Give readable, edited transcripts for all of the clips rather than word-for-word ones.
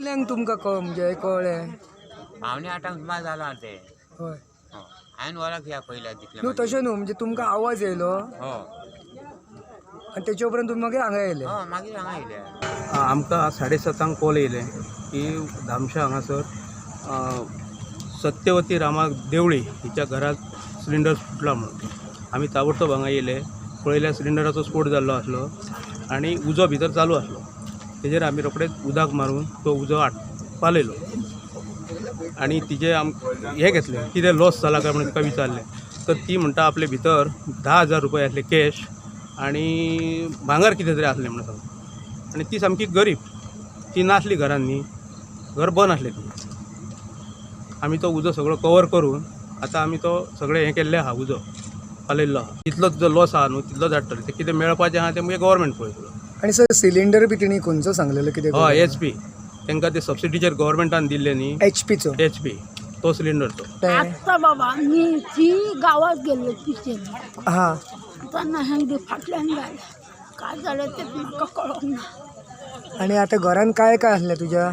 कितल्यांक तुमकां म्हणजे कळ्ळें? पावणे 8 सुमार जाला ते. हय हांवें वळख या पयल्या दिसलें न्हू तशें न्हू म्हणजे तुमकां आवाज येयलो हो आनी तेचे उपरांत तुमी मागीर हांगा येयले. हो मागीर हांगा येयले. आमकां 7:30 कॉल येयले की धामशा हांगासर सत्यवती रामा देवळी हिच्या घरात सिलिंडर फुटला म्हणून आमी ताबडतोब हांगा येयले. पळयल्यार सिलिंडराचो स्फोट जाल्लो आसलो आनी उजो भितर चालू आसलो. तेजेर आमी रोखडेच उदक मारून तो उजो पालयलो आनी तिजे हे घेतलें कितें लॉस जाला काय म्हणून तिका विचारलें तर ती म्हणटा आपले भितर 10,000 रुपया आसले कॅश आनी भांगर कितें तरी आसलें म्हणून सांगता. आनी ती सामकी गरीब, ती नासली घरान न्ही, घर बंद आसलें ती. आमी तो उजो सगळो कवर करून आतां आमी तो सगळें हें केल्लें आहा, उजो पालयल्लो आहा. तितलो जो लॉस आहा न्हू तितलो धाडटले. ते कितें मेळपाचें आहा तें मागीर गव्हर्मेंट पळयतलो. आनी सर सिलिंडर बी तेणी खंयचो सांगलेलो कितें? हय HP तांकां ते सबसिडीचेर गव्हर्मेंटान दिल्ले न्ही, HP HP तो सिलिंडर तो. आत्ता बाबा मी ती गावात गेले पिक्चर हा त्यांना हँडी फाटल्यान जाले काय झालं ते म्हाका कळना. आनी आतां घरान काय काय आसलें तुज्या?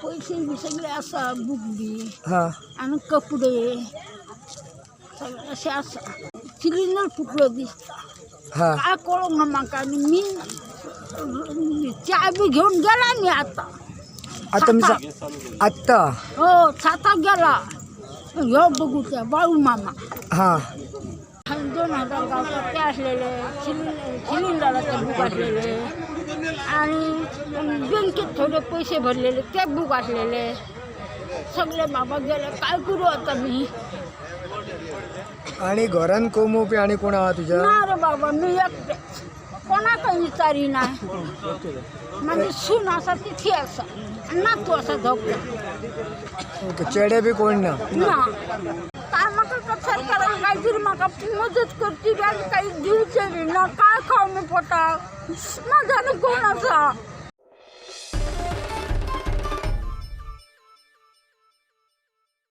पैसे बी सगळे आसा, बूक बी हा आणि कपडे सगळे असे आसा. सिलिंडर फुटलो दिसता हा काय कळना म्हाका. आणि मी च्या बी घेऊन गेला मी आता आत्ता हो छाता गेला ह्यो बघू त्या बाळू मामा हा 2,000 गावचा ते असलेले सिलिंडराचे बुक असलेले आणि बँकेत थोडे पैसे भरलेले ते बुक असलेले सगळे बाबा गेले. काय करू आता मी? आणि घरान कोमोवपी आणि कोण आहा तुझ्या? ना रे बाबा मी एकटे कोणाक विचारी नाही. म्हणजे सून असा तिथे असा ना तू असा झोपला ओके चेडे बी कोण ना? ना काय म्हाका सरकारान काहीतरी म्हाका मदत करची बी आणि काही दिवचे बी ना. काय खाऊ मी पोटाक माझ्यानं कोण असा